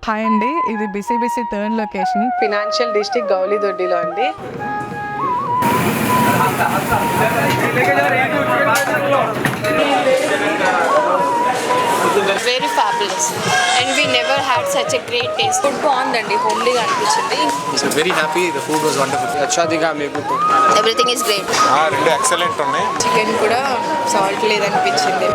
Hi అండి, ఇది Bisi Bisi third location, financial district గౌలిదొడ్డిలో అండి. Very fabulous, and we never had such a great taste. Food బాగుందండి, హోమ్లీగా అనిపించింది. So very happy, the food was wonderful. अच्छा दिखा मेरे को. Everything is great. రెండు ఎక్సలెంట్ ఉన్నాయి. చికెన్ కూడా సాల్ట్ లేదనిపించింది.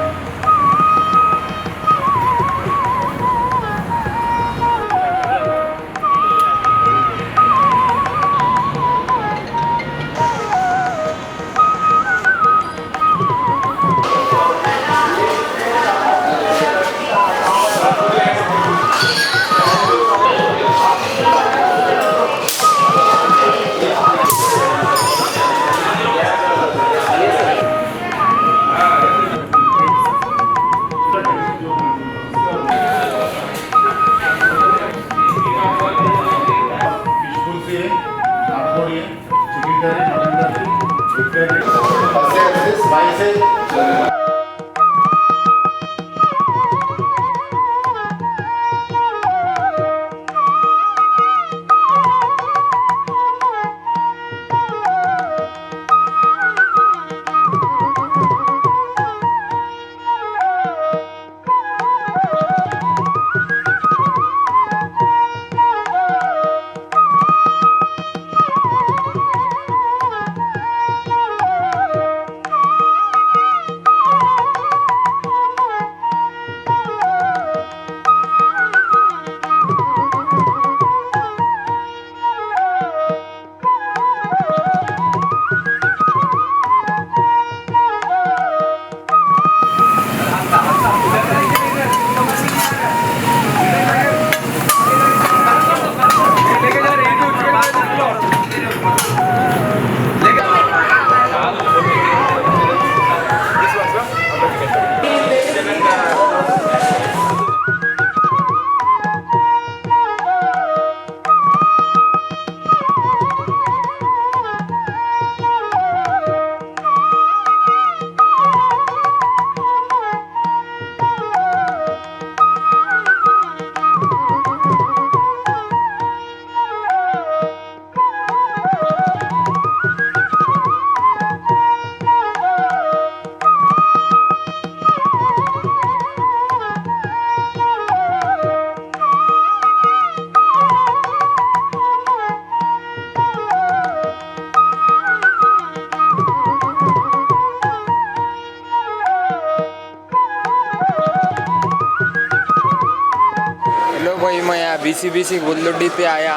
भाई मैं यहाँ बीसी गुलदोडी पे आया,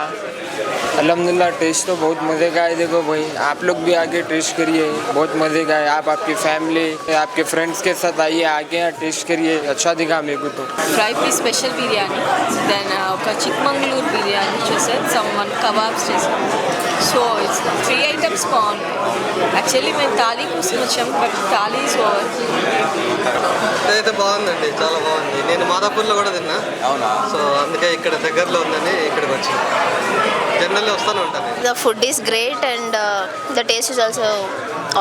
अल्हम्दुलिल्लाह टेस्ट तो बहुत मज़े का है। देखो भाई, आप लोग भी आके टेस्ट करिए, बहुत मज़े का है। आप आपकी फैमिली, आपके फ्रेंड्स के साथ आइए, आके यहाँ टेस्ट करिए, अच्छा दिखा मेरे को तो। Fry piece special biryani, then ఒక చిక్మంగళూరు బిర్యానీ చేశారు, సమ్ వన్ కబాబ్స్ చేశారు. సో ఇట్స్ 3 ఐటమ్స్ బాగుంది. యాక్చువల్లీ మేము థాలీ కోసం వచ్చాము, బట్ థాలీ ఈజ్ ఓవర్. అయితే బాగుందండి, చాలా బాగుంది. నేను మాదాపూర్లో కూడా తిన్నా. అవునా? సో అందుకే ఇక్కడ దగ్గరలో ఉందని ఇక్కడికి వచ్చాను. జనరల్లీ వస్తాను ఉంటాను. The food is great and the taste is also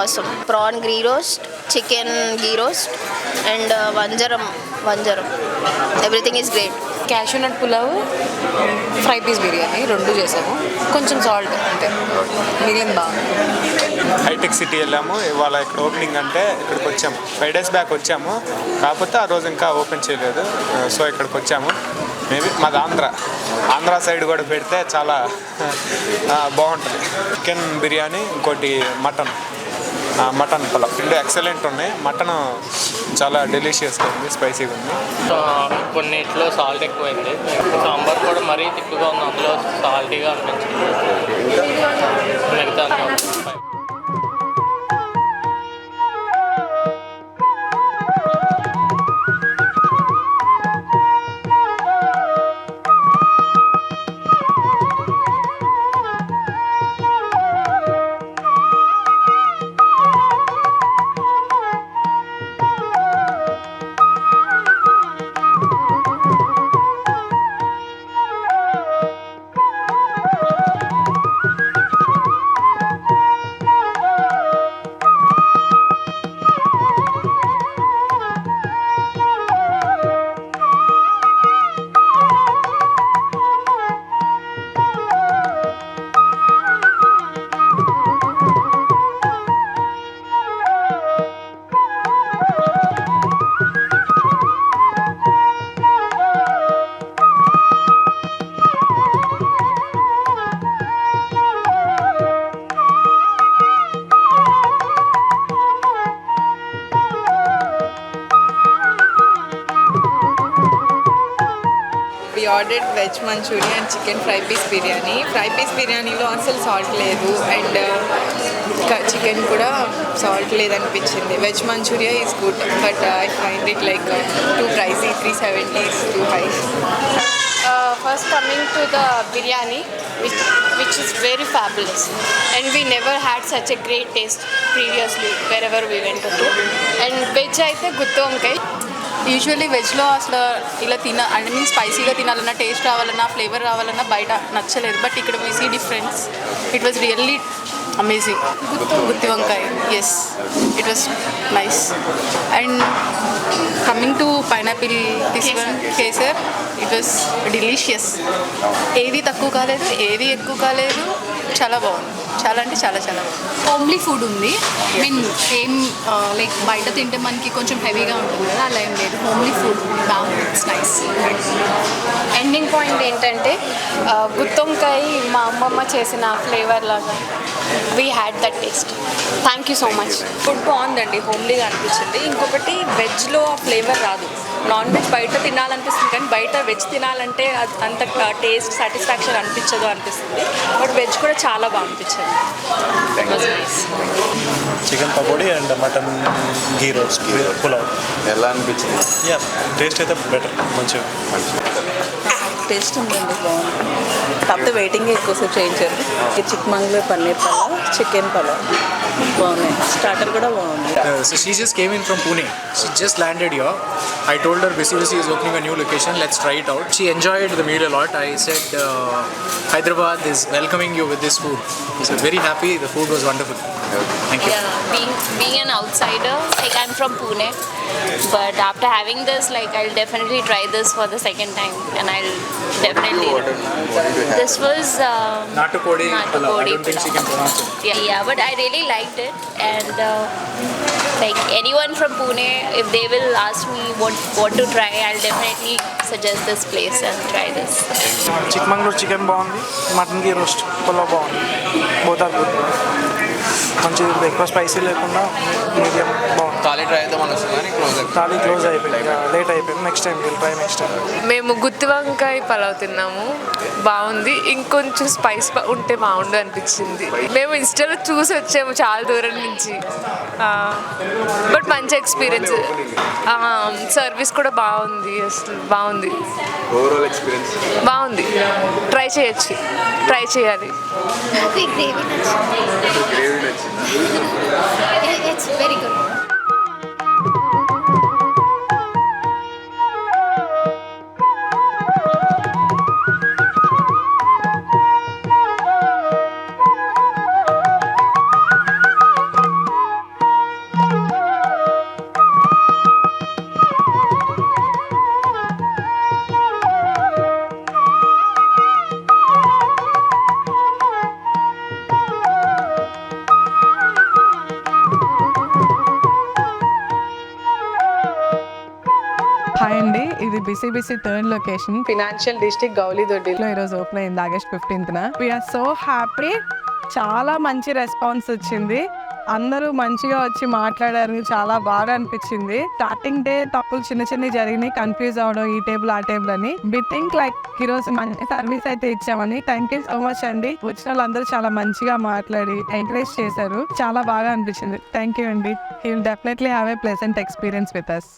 awesome. Prawn ghee roast, chicken ghee roast and vanjaram. Everything is great. Cashew nut pulao, fry piece biryani రెండు చేసాము, కొంచెం సాల్ట్ అంటే మిగిలింది బాగుంది. హైటెక్ సిటీ వెళ్ళాము, ఇవాళ ఇక్కడ ఓపెనింగ్ అంటే ఇక్కడికి వచ్చాము. 5 days బ్యాక్ వచ్చాము, కాకపోతే ఆ రోజు ఇంకా ఓపెన్ చేయలేదు. సో ఇక్కడికి వచ్చాము. మేబీ మాది ఆంధ్ర సైడ్ కూడా పెడితే చాలా బాగుంటుంది. చికెన్ బిర్యానీ, ఇంకోటి మటన్ పులావ్, రెండు ఎక్సలెంట్ ఉన్నాయి. మటన్ చాలా డెలిషియస్గా ఉంది, స్పైసీగా ఉంది. కొన్నిట్లో సాల్ట్ ఎక్కువైంది. సాంబార్ కూడా మరీ తిక్కుగా ఉంది, అందులో సాల్టీగా అనిపించింది. మిగతా ordered veg manchurian and chicken fry piece biryani. Fry piece బిర్యానీలో అసలు సాల్ట్ లేదు అండ్ చికెన్ కూడా సాల్ట్ లేదనిపించింది. Veg manchurian is good but I find it like too pricey. 370 is too high. First coming to the biryani, which is very fabulous, and we never had such a great taste previously wherever we went to. And veg అయితే గుత్తి వంకాయ. Usually వెజ్లో అసలు ఇలా I mean స్పైసీగా తినాలన్నా, taste రావాలన్నా, flavour రావాలన్నా బయట నచ్చలేదు. బట్ ఇక్కడ we see difference. It was really amazing. గుత్తి వంకాయ, yes, it was nice. And coming to pineapple kesar, it was delicious. ఏది తక్కువ కాలేదు, ఏది ఎక్కువ కాలేదు, చాలా బాగుంది. చాలా అంటే చాలా చాలా హోమ్లీ ఫుడ్ ఉంది. మీన్ సేమ్ లైక్ బయట తింటే మనకి కొంచెం హెవీగా ఉంటుంది కదా, అలా ఏం లేదు. హోమ్లీ ఫుడ్ బాగుంది, ఇట్స్ నైస్. ఎండింగ్ పాయింట్ ఏంటంటే గుత్తొంకాయ మా అమ్మమ్మ చేసిన ఫ్లేవర్ లాగా we had that taste. Thank you so much. Food బాగుందండి, హోమ్లీగా అనిపించింది. ఇంకొకటి వెజ్లో ఆ ఫ్లేవర్ రాదు. నాన్ వెజ్ బయట తినాలనిపిస్తుంది కానీ బయట వెజ్ తినాలంటే అంత టేస్ట్ సాటిస్ఫాక్షన్ అనిపించదు అనిపిస్తుంది. బట్ వెజ్ కూడా చాలా బాగా అనిపించింది. Chicken pakodi and mutton ghee roast pulao ఎలా అనిపించింది? యా, టేస్ట్ అయితే బెటర్, మంచిగా. టేస్ట్ ఉందండి, బాగుంది. కాకపోతే వెయిటింగ్ ఎక్కువసేపు చేయించారు. చిక్మంగళూరు పన్నీర్ పలావ్, చికెన్ పలావ్ బాగున్నాయి. స్టార్టర్ కూడా బాగుంది. So she just came in from Pune. She just landed here. I told her Busy is opening a new location. Let's try it out. She enjoyed the meal a lot. I said Hyderabad is welcoming you with this food. So very happy. The food was wonderful. Thank you. Yeah, being an outsider, like I'm from Pune, but after having this, like I'll definitely try this for the second time, and I'll definitely. This was Natukodi palav. I don't think she can pronounce it. yeah, but I really liked it, and like anyone from Pune, if they will ask me what to try, I'll definitely suggest this place and try this. Chikmagalur chicken బాగుంది, mutton ghee roast pulao బాగుంది. Both are good. మంచి ఎక్కువ spicy లేకుండా medium బాగుంది. Thali try అయితే మనకు కానీ thali close అయిపోయింది, లేట్ అయిపోయింది. Next time will try next time. మేము గుత్తి వంకాయ పలావ్ తిన్నాము, బాగుంది. ఇంకొంచెం స్పైస్ ఉంటే బాగుండు అనిపించింది. మేము ఇన్స్టాలో చూసి వచ్చాము చాలా దూరం నుంచి, బట్ మంచి ఎక్స్పీరియన్స్. సర్వీస్ కూడా బాగుంది, అసలు బాగుంది. ఓవరాల్ ఎక్స్పీరియన్స్ బాగుంది, ట్రై చేయొచ్చు, ట్రై చేయాలి. It's very good. హాయ్ అండి, ఇది Bisi Bisi third location, financial district గౌలిదొడ్డిలో ఈరోజు ఓపెన్ అయింది August 15th. We are so happy. చాలా మంచి రెస్పాన్స్ వచ్చింది. అందరూ మంచిగా వచ్చి మాట్లాడారు, చాలా బాగా అనిపించింది. స్టార్టింగ్ డే తప్పులు చిన్న చిన్నవి జరిగినాయి, కన్ఫ్యూజ్ అవడం ఈ టేబుల్ ఆ టేబుల్ అని. వి థింక్ లైక్ ఈరోజు మంచి సర్వీస్ అయితే ఇచ్చామని. థ్యాంక్ యూ సో మచ్ అండి. వచ్చిన వాళ్ళందరూ చాలా మంచిగా మాట్లాడి ఎంకరేజ్ చేశారు, చాలా బాగా అనిపించింది. థ్యాంక్ యూ అండి. He will definitely have a pleasant experience with us.